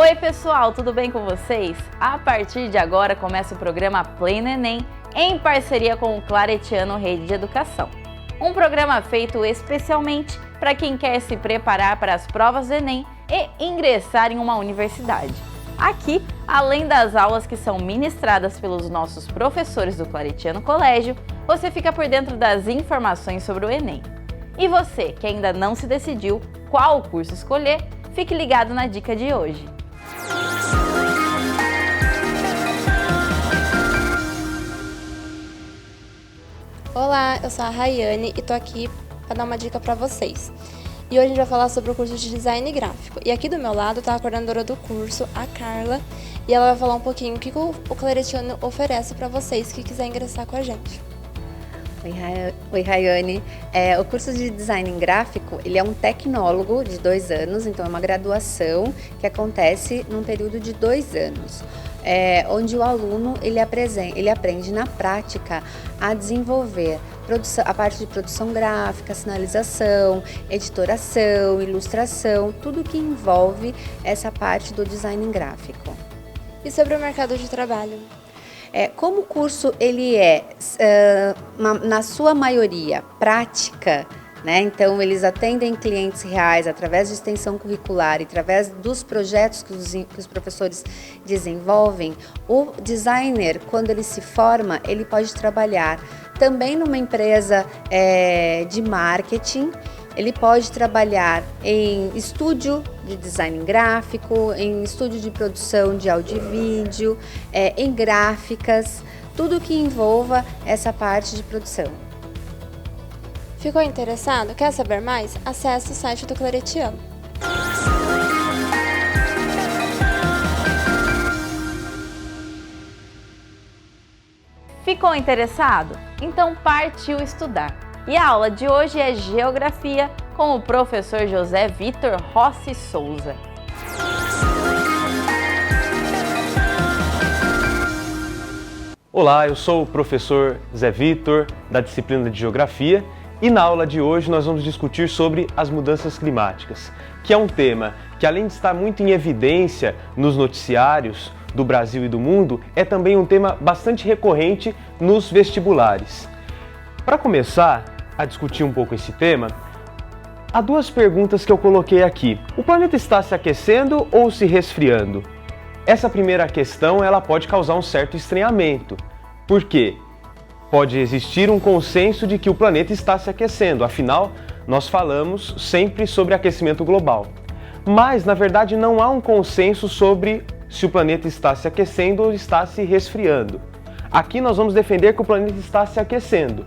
Oi pessoal, tudo bem com vocês? A partir de agora começa o programa Pleno Enem em parceria com o Claretiano Rede de Educação. Um programa feito especialmente para quem quer se preparar para as provas do Enem e ingressar em uma universidade. Aqui, além das aulas que são ministradas pelos nossos professores do Claretiano Colégio, você fica por dentro das informações sobre o Enem. E você, que ainda não se decidiu qual curso escolher, fique ligado na dica de hoje. Olá, eu sou a Rayane e tô aqui para dar uma dica para vocês. E hoje a gente vai falar sobre o curso de Design Gráfico. E aqui do meu lado tá a coordenadora do curso, a Carla, e ela vai falar um pouquinho o que o Claretiano oferece para vocês que quiserem ingressar com a gente. Oi, Rayane. O curso de Design Gráfico, ele é um tecnólogo de 2 anos, então é uma graduação que acontece num período de 2 anos. Onde o aluno ele aprende na prática a desenvolver a parte de produção gráfica, sinalização, editoração, ilustração, tudo que envolve essa parte do design gráfico. E sobre o mercado de trabalho? Como o curso ele na sua maioria, prática, né? Então, eles atendem clientes reais através de extensão curricular e através dos projetos que os professores desenvolvem. O designer, quando ele se forma, ele pode trabalhar também numa empresa de marketing, ele pode trabalhar em estúdio de design gráfico, em estúdio de produção de áudio e vídeo, em gráficas, tudo que envolva essa parte de produção. Ficou interessado? Quer saber mais? Acesse o site do Claretiano. Ficou interessado? Então partiu estudar! E a aula de hoje é Geografia com o professor José Vitor Rossi Souza. Olá, eu sou o professor Zé Vitor, da disciplina de Geografia, e na aula de hoje nós vamos discutir sobre as mudanças climáticas, que é um tema que, além de estar muito em evidência nos noticiários do Brasil e do mundo, é também um tema bastante recorrente nos vestibulares. Para começar a discutir um pouco esse tema, há 2 perguntas que eu coloquei aqui. O planeta está se aquecendo ou se resfriando? Essa primeira questão ela pode causar um certo estranhamento. Por quê? Pode existir um consenso de que o planeta está se aquecendo, afinal, nós falamos sempre sobre aquecimento global. Mas, na verdade, não há um consenso sobre se o planeta está se aquecendo ou está se resfriando. Aqui nós vamos defender que o planeta está se aquecendo,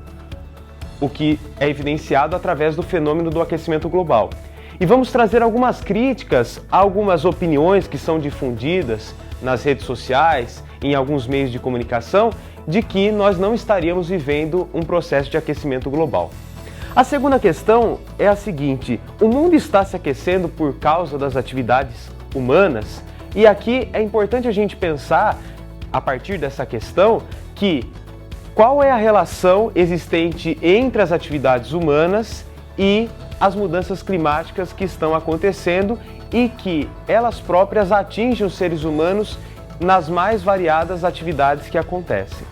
o que é evidenciado através do fenômeno do aquecimento global. E vamos trazer algumas críticas a algumas opiniões que são difundidas nas redes sociais, em alguns meios de comunicação, de que nós não estaríamos vivendo um processo de aquecimento global. A segunda questão é a seguinte: o mundo está se aquecendo por causa das atividades humanas? E aqui é importante a gente pensar, a partir dessa questão, que qual é a relação existente entre as atividades humanas e as mudanças climáticas que estão acontecendo e que elas próprias atingem os seres humanos nas mais variadas atividades que acontecem.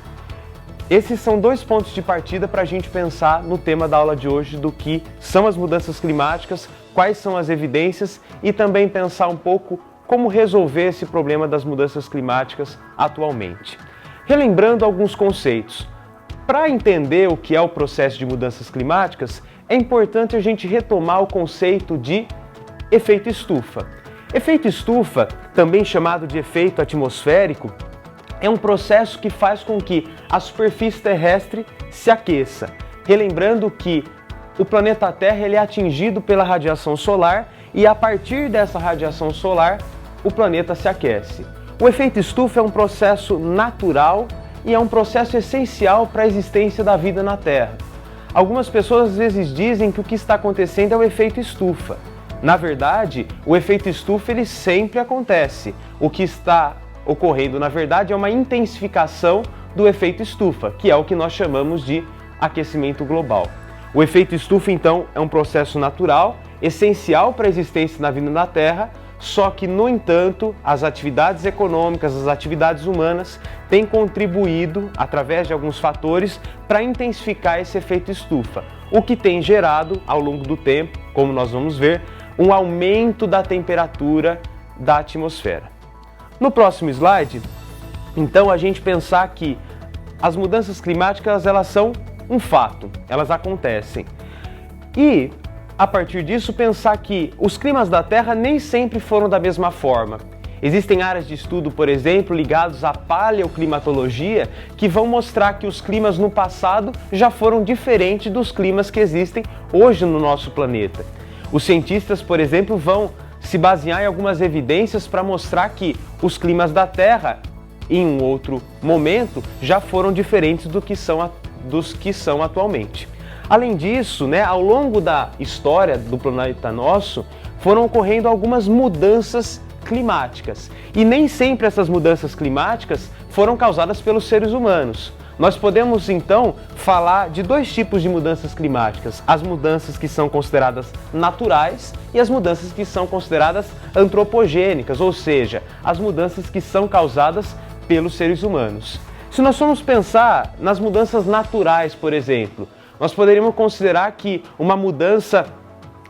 Esses são 2 pontos de partida para a gente pensar no tema da aula de hoje do que são as mudanças climáticas, quais são as evidências e também pensar um pouco como resolver esse problema das mudanças climáticas atualmente. Relembrando alguns conceitos. Para entender o que é o processo de mudanças climáticas, é importante a gente retomar o conceito de efeito estufa. Efeito estufa, também chamado de efeito atmosférico, é um processo que faz com que a superfície terrestre se aqueça. Relembrando que o planeta Terra ele é atingido pela radiação solar e a partir dessa radiação solar o planeta se aquece. O efeito estufa é um processo natural e é um processo essencial para a existência da vida na Terra. Algumas pessoas às vezes dizem que o que está acontecendo é o efeito estufa. Na verdade, o efeito estufa ele sempre acontece. O que está ocorrendo, na verdade, é uma intensificação do efeito estufa, que é o que nós chamamos de aquecimento global. O efeito estufa, então, é um processo natural, essencial para a existência da vida na Terra, só que, no entanto, as atividades econômicas, as atividades humanas têm contribuído, através de alguns fatores, para intensificar esse efeito estufa, o que tem gerado, ao longo do tempo, como nós vamos ver, um aumento da temperatura da atmosfera. No próximo slide, então, a gente pensar que as mudanças climáticas, elas são um fato, elas acontecem. E, a partir disso, pensar que os climas da Terra nem sempre foram da mesma forma. Existem áreas de estudo, por exemplo, ligados à paleoclimatologia, que vão mostrar que os climas no passado já foram diferentes dos climas que existem hoje no nosso planeta. Os cientistas, por exemplo, vão se basear em algumas evidências para mostrar que os climas da Terra, em um outro momento, já foram diferentes dos que são atualmente. Além disso, ao longo da história do planeta nosso, foram ocorrendo algumas mudanças climáticas. E nem sempre essas mudanças climáticas foram causadas pelos seres humanos. Nós podemos, então, falar de dois tipos de mudanças climáticas: as mudanças que são consideradas naturais e as mudanças que são consideradas antropogênicas, ou seja, as mudanças que são causadas pelos seres humanos. Se nós formos pensar nas mudanças naturais, por exemplo, nós poderíamos considerar que uma mudança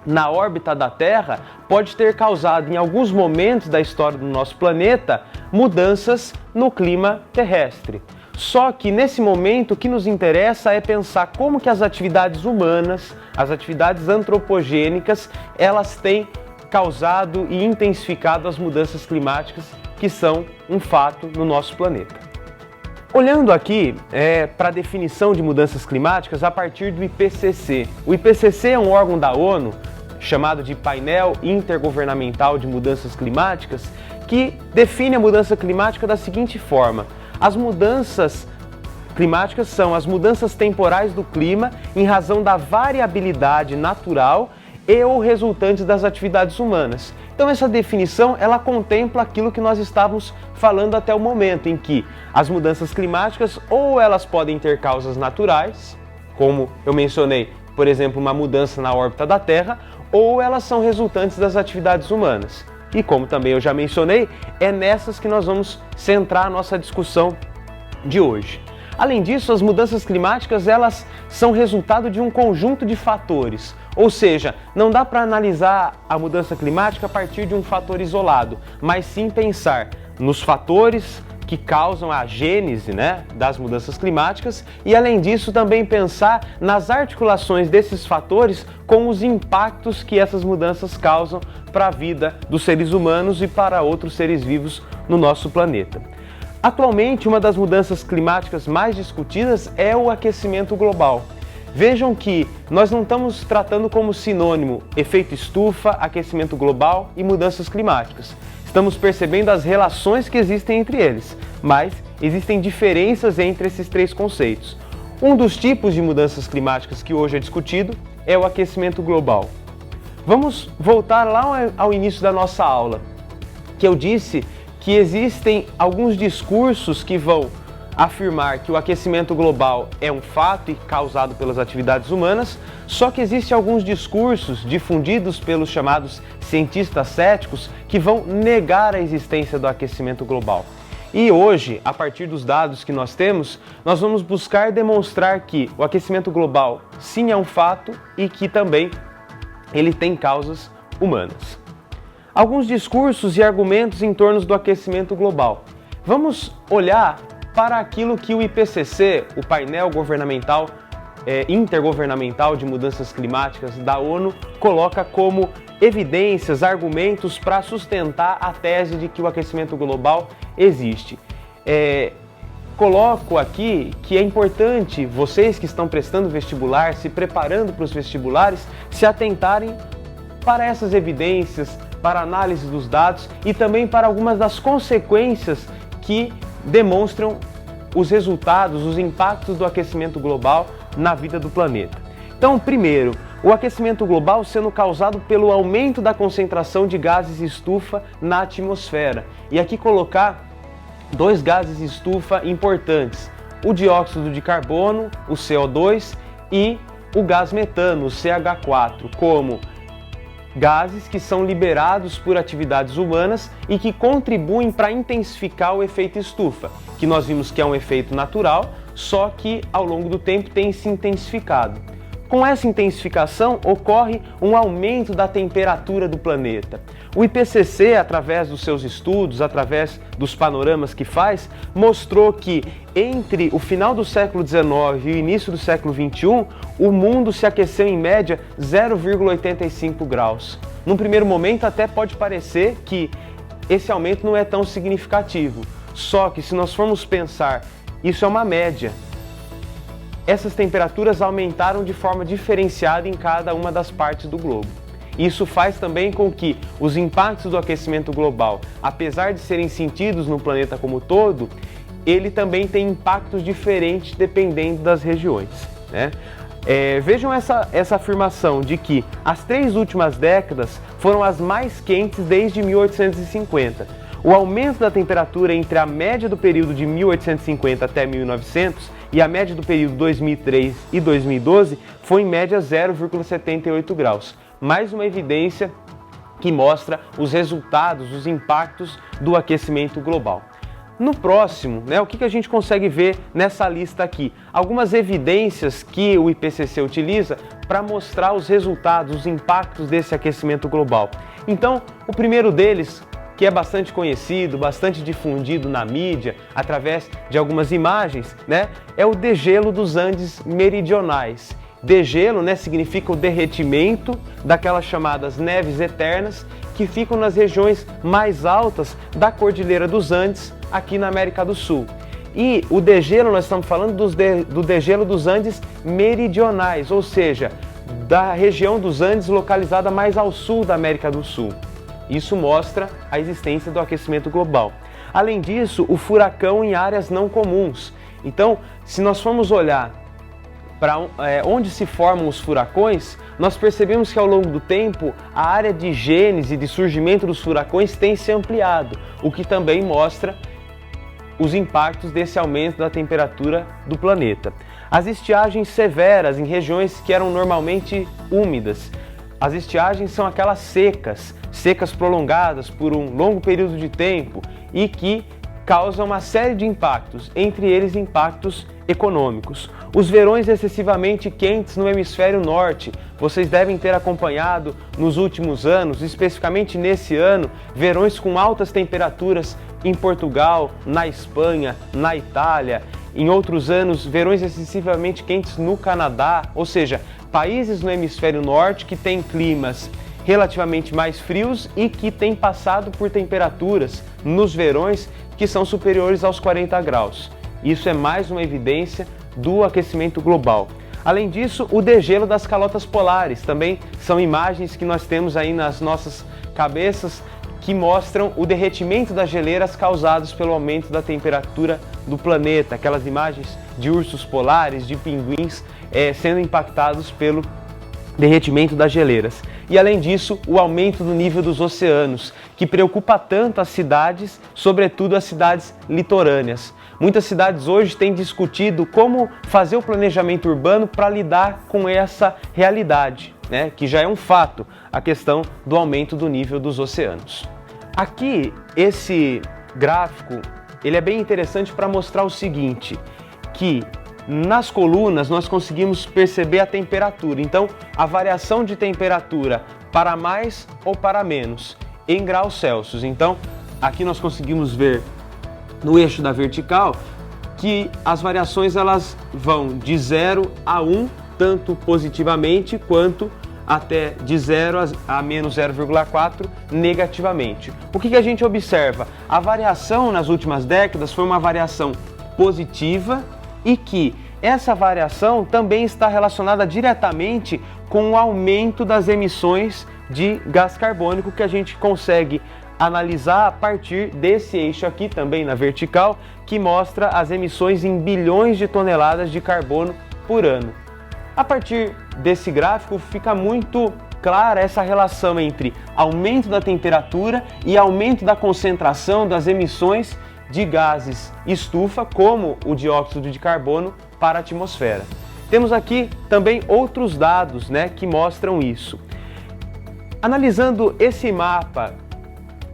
na órbita da Terra pode ter causado, em alguns momentos da história do nosso planeta, mudanças no clima terrestre. Só que nesse momento o que nos interessa é pensar como que as atividades humanas, as atividades antropogênicas, elas têm causado e intensificado as mudanças climáticas que são um fato no nosso planeta. Olhando aqui para a definição de mudanças climáticas a partir do IPCC. O IPCC é um órgão da ONU, chamado de Painel Intergovernamental de Mudanças Climáticas, que define a mudança climática da seguinte forma: as mudanças climáticas são as mudanças temporais do clima em razão da variabilidade natural e ou resultantes das atividades humanas. Então essa definição, ela contempla aquilo que nós estávamos falando até o momento, em que as mudanças climáticas ou elas podem ter causas naturais, como eu mencionei, por exemplo, uma mudança na órbita da Terra, ou elas são resultantes das atividades humanas. E como também eu já mencionei, é nessas que nós vamos centrar a nossa discussão de hoje. Além disso, as mudanças climáticas, elas são resultado de um conjunto de fatores, ou seja, não dá para analisar a mudança climática a partir de um fator isolado, mas sim pensar nos fatores que causam a gênese, das mudanças climáticas e, além disso, também pensar nas articulações desses fatores com os impactos que essas mudanças causam para a vida dos seres humanos e para outros seres vivos no nosso planeta. Atualmente, uma das mudanças climáticas mais discutidas é o aquecimento global. Vejam que nós não estamos tratando como sinônimo efeito estufa, aquecimento global e mudanças climáticas. Estamos percebendo as relações que existem entre eles, mas existem diferenças entre esses três conceitos. Um dos tipos de mudanças climáticas que hoje é discutido é o aquecimento global. Vamos voltar lá ao início da nossa aula, que eu disse que existem alguns discursos que vão afirmar que o aquecimento global é um fato e causado pelas atividades humanas, só que existem alguns discursos difundidos pelos chamados cientistas céticos que vão negar a existência do aquecimento global. E hoje, a partir dos dados que nós temos, nós vamos buscar demonstrar que o aquecimento global sim é um fato e que também ele tem causas humanas. Alguns discursos e argumentos em torno do aquecimento global. Vamos olhar para aquilo que o IPCC, o painel intergovernamental de mudanças climáticas da ONU, coloca como evidências, argumentos para sustentar a tese de que o aquecimento global existe. Coloco aqui que é importante vocês que estão prestando vestibular, se preparando para os vestibulares, se atentarem para essas evidências, para a análise dos dados e também para algumas das consequências que demonstram os resultados, os impactos do aquecimento global na vida do planeta. Então, primeiro, o aquecimento global sendo causado pelo aumento da concentração de gases estufa na atmosfera. E aqui colocar dois gases estufa importantes, o dióxido de carbono, o CO2, e o gás metano, o CH4, como gases que são liberados por atividades humanas e que contribuem para intensificar o efeito estufa, que nós vimos que é um efeito natural, só que ao longo do tempo tem se intensificado. Com essa intensificação ocorre um aumento da temperatura do planeta. O IPCC, através dos seus estudos, através dos panoramas que faz, mostrou que entre o final do século XIX e o início do século XXI, o mundo se aqueceu em média 0,85 graus. Num primeiro momento até pode parecer que esse aumento não é tão significativo, só que se nós formos pensar, isso é uma média. Essas temperaturas aumentaram de forma diferenciada em cada uma das partes do globo. Isso faz também com que os impactos do aquecimento global, apesar de serem sentidos no planeta como um todo, ele também tem impactos diferentes dependendo das regiões, né? Vejam essa afirmação de que as 3 últimas décadas foram as mais quentes desde 1850. O aumento da temperatura entre a média do período de 1850 até 1900 e a média do período 2003 e 2012 foi em média 0,78 graus. Mais uma evidência que mostra os resultados, os impactos do aquecimento global. No próximo, o que a gente consegue ver nessa lista aqui? Algumas evidências que o IPCC utiliza para mostrar os resultados, os impactos desse aquecimento global. Então, o primeiro deles, que é bastante conhecido, bastante difundido na mídia, através de algumas imagens, é o degelo dos Andes meridionais. Degelo, significa o derretimento daquelas chamadas neves eternas que ficam nas regiões mais altas da Cordilheira dos Andes, aqui na América do Sul. E o degelo, nós estamos falando do degelo dos Andes meridionais, ou seja, da região dos Andes localizada mais ao sul da América do Sul. Isso mostra a existência do aquecimento global. Além disso, o furacão em áreas não comuns. Então, se nós formos olhar para onde se formam os furacões, nós percebemos que ao longo do tempo a área de gênese e de surgimento dos furacões tem se ampliado, o que também mostra os impactos desse aumento da temperatura do planeta. As estiagens severas em regiões que eram normalmente úmidas. As estiagens são aquelas secas prolongadas por um longo período de tempo e que causam uma série de impactos, entre eles impactos econômicos. Os verões excessivamente quentes no hemisfério norte, vocês devem ter acompanhado nos últimos anos, especificamente nesse ano, verões com altas temperaturas em Portugal, na Espanha, na Itália. Em outros anos, verões excessivamente quentes no Canadá, ou seja, países no hemisfério norte que têm climas relativamente mais frios e que têm passado por temperaturas nos verões que são superiores aos 40 graus. Isso é mais uma evidência do aquecimento global. Além disso, o degelo das calotas polares também são imagens que nós temos aí nas nossas cabeças que mostram o derretimento das geleiras causados pelo aumento da temperatura do planeta. Aquelas imagens de ursos polares, de pinguins sendo impactados pelo derretimento das geleiras. E além disso, o aumento do nível dos oceanos, que preocupa tanto as cidades, sobretudo as cidades litorâneas. Muitas cidades hoje têm discutido como fazer o planejamento urbano para lidar com essa realidade, que já é um fato, a questão do aumento do nível dos oceanos. Aqui, esse gráfico, ele é bem interessante para mostrar o seguinte, que nas colunas nós conseguimos perceber a temperatura, então a variação de temperatura para mais ou para menos em graus Celsius. Então aqui nós conseguimos ver no eixo da vertical que as variações elas vão de 0 a 1, tanto positivamente quanto até de 0 a menos 0,4 negativamente. O que a gente observa? A variação nas últimas décadas foi uma variação positiva e que essa variação também está relacionada diretamente com o aumento das emissões de gás carbônico que a gente consegue analisar a partir desse eixo aqui também na vertical, que mostra as emissões em bilhões de toneladas de carbono por ano. A partir desse gráfico fica muito clara essa relação entre aumento da temperatura e aumento da concentração das emissões de gases estufa, como o dióxido de carbono, para a atmosfera. Temos aqui também outros dados, que mostram isso. Analisando esse mapa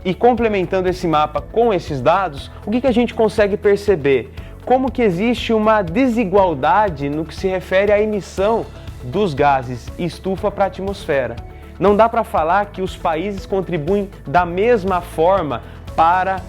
e complementando esse mapa com esses dados, o que a gente consegue perceber? Como que existe uma desigualdade no que se refere à emissão dos gases estufa para a atmosfera. Não dá para falar que os países contribuem da mesma forma para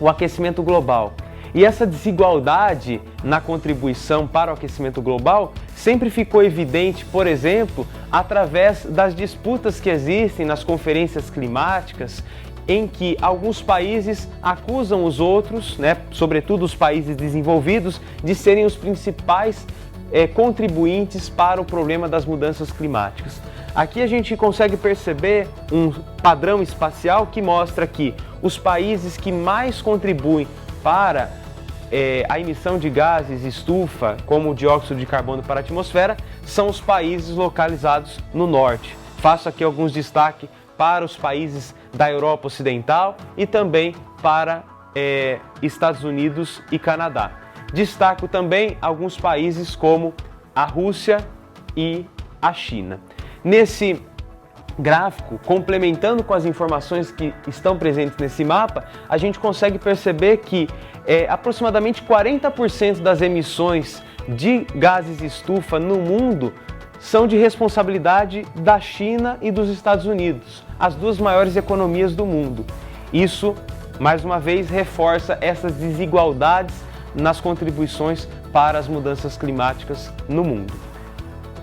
o aquecimento global. E essa desigualdade na contribuição para o aquecimento global sempre ficou evidente, por exemplo, através das disputas que existem nas conferências climáticas, em que alguns países acusam os outros, sobretudo os países desenvolvidos, de serem os principais contribuintes para o problema das mudanças climáticas. Aqui a gente consegue perceber um padrão espacial que mostra que os países que mais contribuem para a emissão de gases estufa, como o dióxido de carbono para a atmosfera, são os países localizados no norte. Faço aqui alguns destaques para os países da Europa Ocidental e também para Estados Unidos e Canadá. Destaco também alguns países como a Rússia e a China. Nesse gráfico, complementando com as informações que estão presentes nesse mapa, a gente consegue perceber que aproximadamente 40% das emissões de gases estufa no mundo são de responsabilidade da China e dos Estados Unidos, as duas maiores economias do mundo. Isso, mais uma vez, reforça essas desigualdades nas contribuições para as mudanças climáticas no mundo.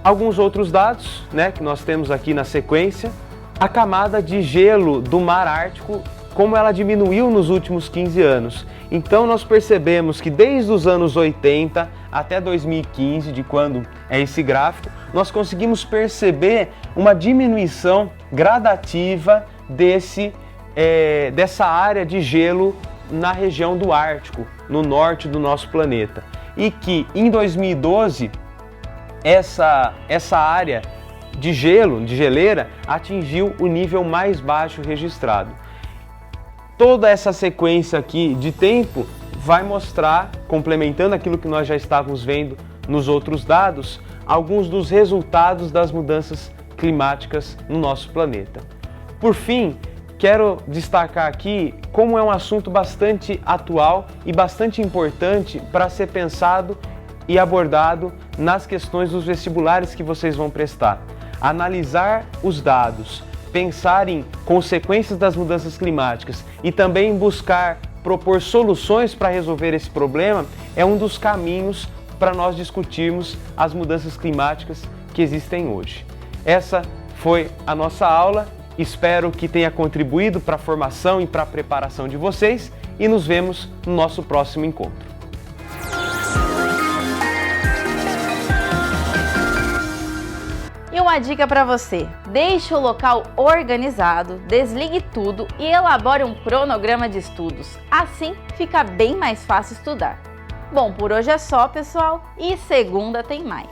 Alguns outros dados, que nós temos aqui na sequência: a camada de gelo do Mar Ártico, como ela diminuiu nos últimos 15 anos. Então nós percebemos que desde os anos 80 até 2015, de quando é esse gráfico, nós conseguimos perceber uma diminuição gradativa dessa área de gelo na região do Ártico, no norte do nosso planeta. E que em 2012, essa área de gelo, de geleira, atingiu o nível mais baixo registrado. Toda essa sequência aqui de tempo vai mostrar, complementando aquilo que nós já estávamos vendo nos outros dados, alguns dos resultados das mudanças climáticas no nosso planeta. Por fim, quero destacar aqui como é um assunto bastante atual e bastante importante para ser pensado e abordado nas questões dos vestibulares que vocês vão prestar. Analisar os dados, pensar em consequências das mudanças climáticas e também buscar propor soluções para resolver esse problema é um dos caminhos para nós discutirmos as mudanças climáticas que existem hoje. Essa foi a nossa aula, espero que tenha contribuído para a formação e para a preparação de vocês e nos vemos no nosso próximo encontro. E uma dica para você: deixe o local organizado, desligue tudo e elabore um cronograma de estudos. Assim fica bem mais fácil estudar. Bom, por hoje é só, pessoal, e segunda tem mais.